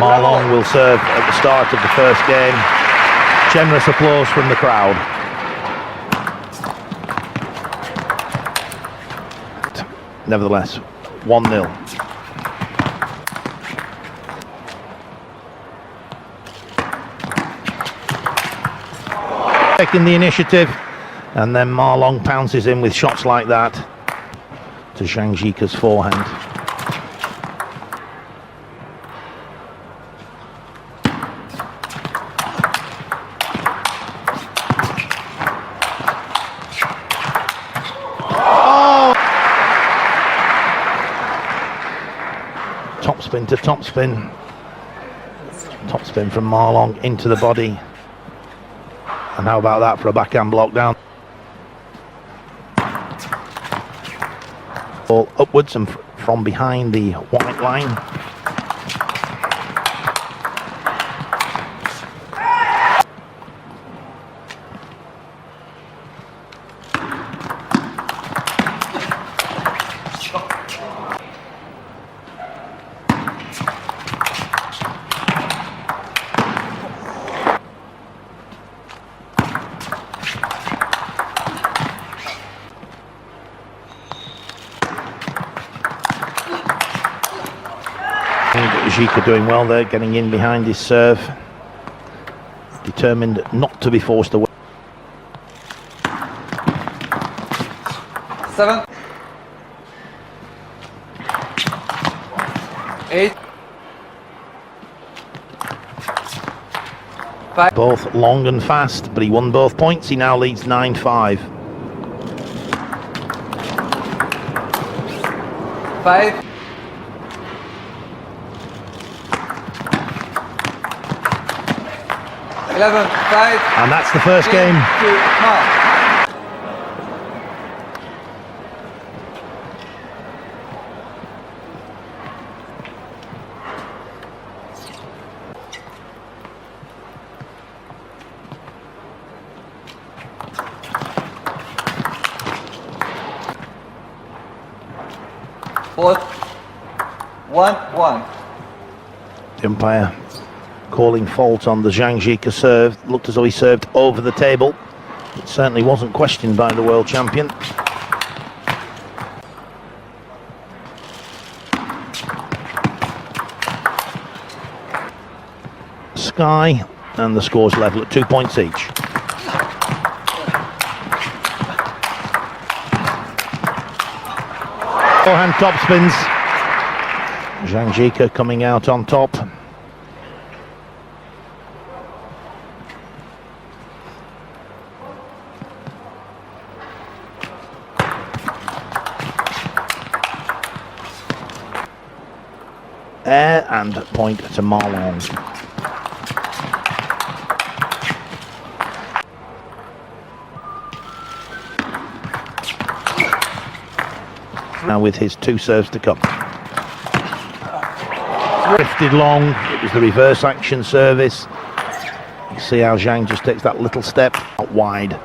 Marlon will serve at the start of the first game. Generous applause from the crowd. Nevertheless, 1-0. Taking the initiative, and then Marlon pounces in with shots like that to ZHANG Jike's forehand. Topspin to topspin. Topspin from Marlon into the body. And how about that for a backhand block down? Ball upwards and from behind the white line. Jike doing well there, getting in behind his serve, determined not to be forced away. 7, 8, 5. Both long and fast, but he won both points. He now leads 9-5. 5. 11, 5. And that's the first game. 2, 4, 1. The umpire calling fault on the ZHANG Jike serve. Looked as though he served over the table. It certainly wasn't questioned by the world champion. Sky, and the score's level at 2 points each. Forehand top spins. ZHANG Jike coming out on top. Air and point to Marlon. Now with his two serves to come. Drifted long, it was the reverse action service. You see how ZHANG just takes that little step out wide.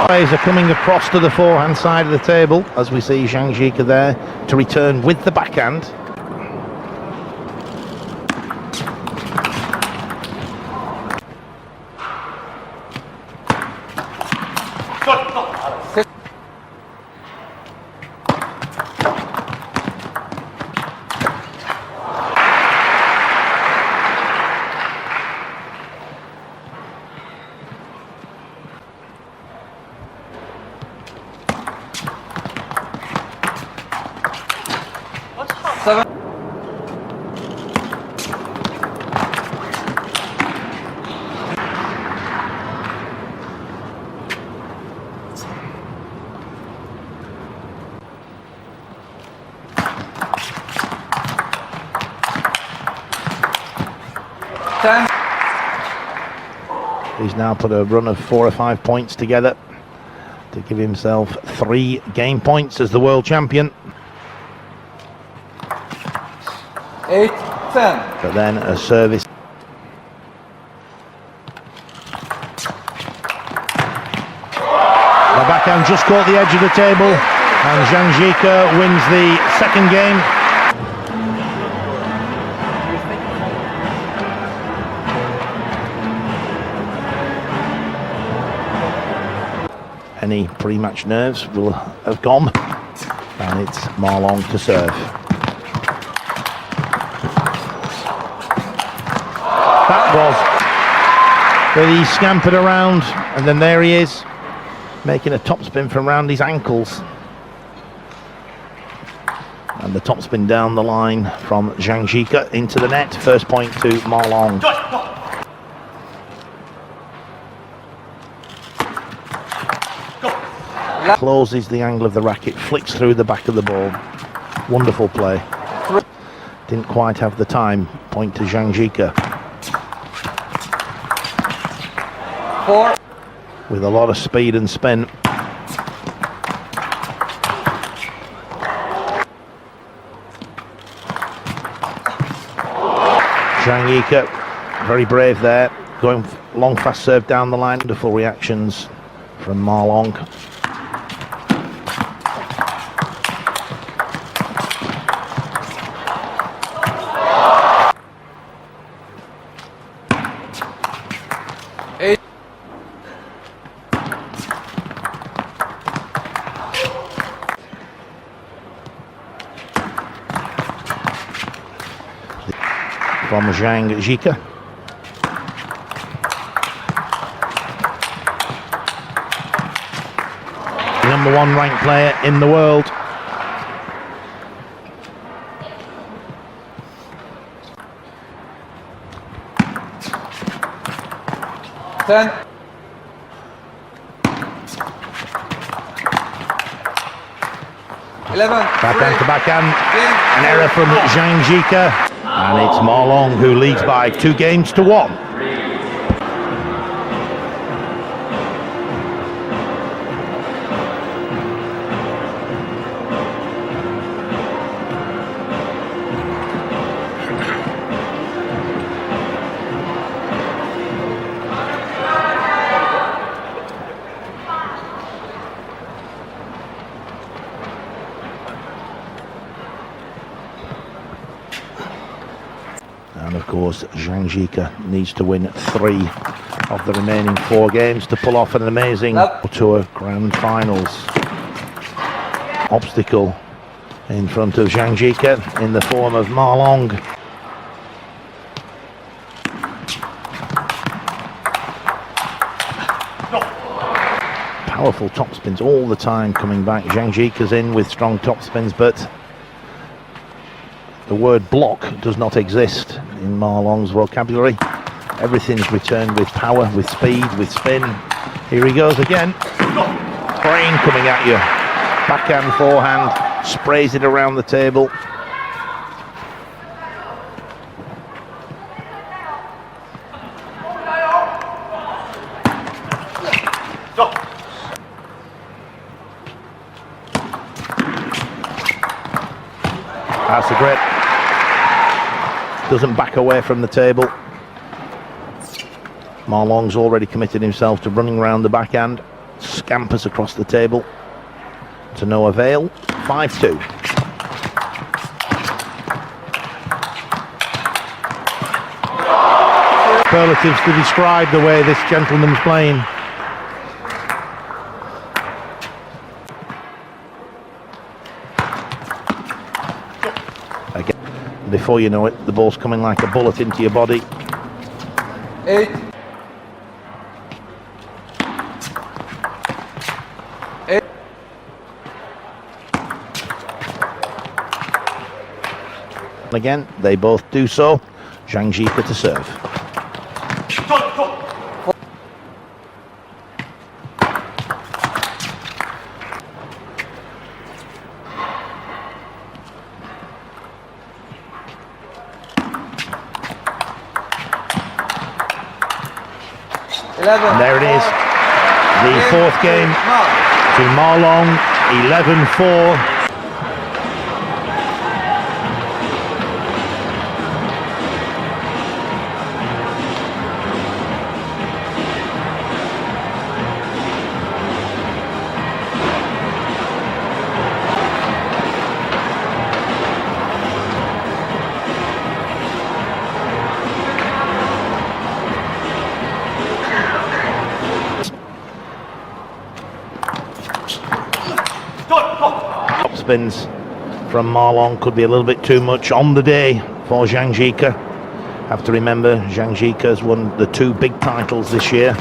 Players are coming across to the forehand side of the table as we see ZHANG Jike there to return with the backhand. He's now put a run of 4 or 5 points together to give himself 3 game points as the world champion. 8, 10. But then a service. backhand just caught the edge of the table, and ZHANG Jike wins the second game. Any pre-match nerves will have gone, and it's Ma Long to serve. That was where he scampered around, and then there he is, making a topspin from around his ankles. And the topspin down the line from ZHANG Jike into the net. First point to Ma Long. Closes the angle of the racket, flicks through the back of the ball. Wonderful play. Didn't quite have the time. Point to ZHANG Jike. 4. With a lot of speed and spin. ZHANG Jike, very brave there. Going long, fast serve down the line. Wonderful reactions from Ma Long. From ZHANG Jike. Number 1 ranked player in the world. Ten. 11. Backhand to backhand. An error from ZHANG Jike. And it's Ma Long who leads by 2 games to 1. And of course, ZHANG Jike needs to win 3 of the remaining 4 games to pull off an amazing Tour Grand Finals. Obstacle in front of ZHANG Jike in the form of Ma Long. Powerful topspins all the time coming back. ZHANG Jike is in with strong topspins, but the word block does not exist in Ma Long's vocabulary. Everything's returned with power, with speed, with spin. Here he goes again. Crane coming at you. Backhand, forehand, sprays it around the table. That's a great. Doesn't back away from the table. Ma Long's already committed himself to running around the backhand. Scampers across the table to no avail. 5-2. Superlatives to describe the way this gentleman's playing. Again, before you know it, the ball's coming like a bullet into your body. 8. 8. Again, they both do so. ZHANG Jike to serve. And there it is, the 4th game to Ma Long, 11-4. Top spins from Ma Long could be a little bit too much on the day for ZHANG Jike. Have to remember, ZHANG Jike has won the 2 big titles this year.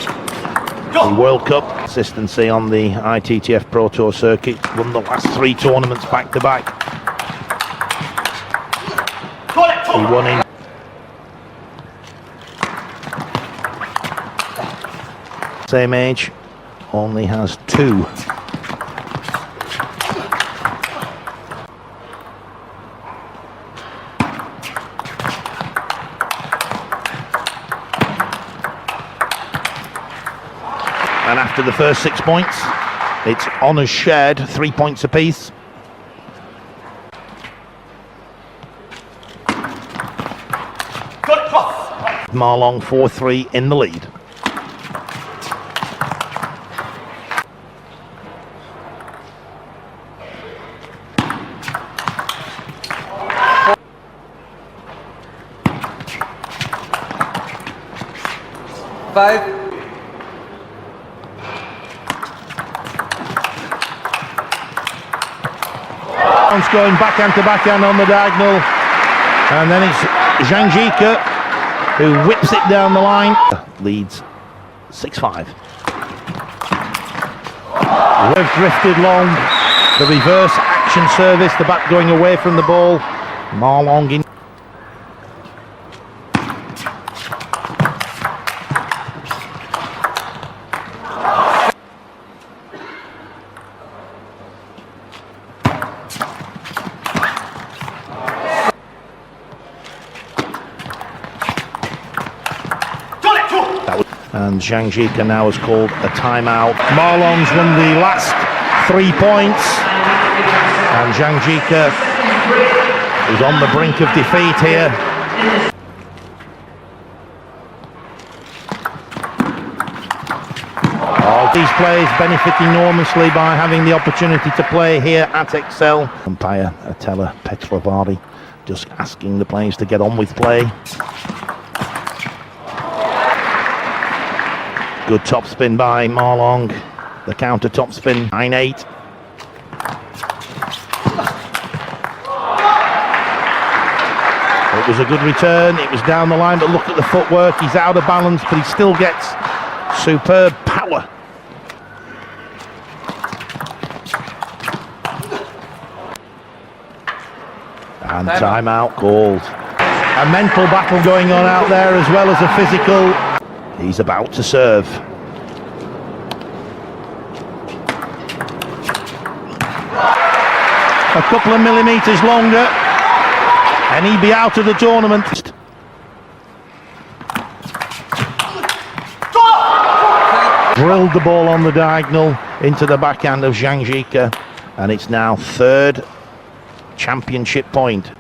The World Cup, consistency on the ITTF Pro Tour circuit, won the last 3 tournaments back to back. He won in same age, only has 2. And after the first 6 points, it's honours shared, 3 points apiece. Ma Long 4-3 in the lead. Going backhand to backhand on the diagonal, and then it's ZHANG Jike who whips it down the line. Leads 6-5. We've drifted long. The reverse action service, the bat going away from the ball. Ma Long in. And ZHANG Jike now has called a timeout. Ma Long's won the last 3 points, and ZHANG Jike is on the brink of defeat here. All these players benefit enormously by having the opportunity to play here at Excel. Umpire Atella Petrovari just asking the players to get on with play. Good top spin by Ma Long. The counter top spin, 9-8. It was a good return. It was down the line, but look at the footwork. He's out of balance, but he still gets superb power. And timeout called. A mental battle going on out there as well as a physical. He's about to serve. A couple of millimetres longer and he'd be out of the tournament. Drilled the ball on the diagonal into the backhand of ZHANG Jike, and it's now 3rd championship point.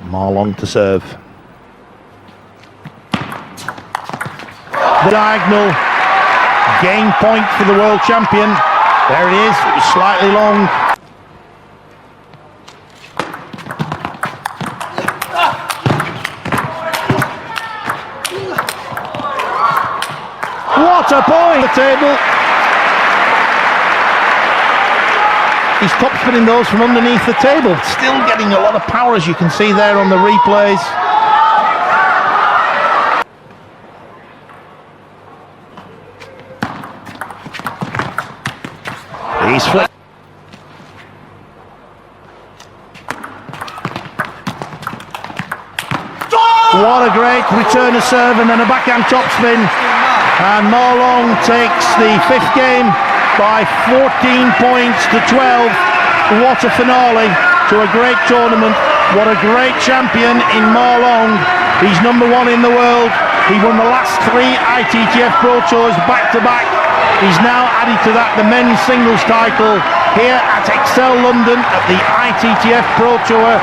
Ma Long to serve. The diagonal, game point for the world champion. There it is, it was slightly long. What a point! The table. He's top spinning those from underneath the table, still getting a lot of power, as you can see there on the replays. He's flipped. What a great return of serve, and then a backhand top spin, and Ma Long takes the 5th game by 14 points to 12. What a finale to a great tournament. What a great champion in Ma Long. He's number 1 in the world. He won the last 3 ITTF Pro Tours back to back. He's now added to that the men's singles title here at Excel London at the ITTF Pro Tour.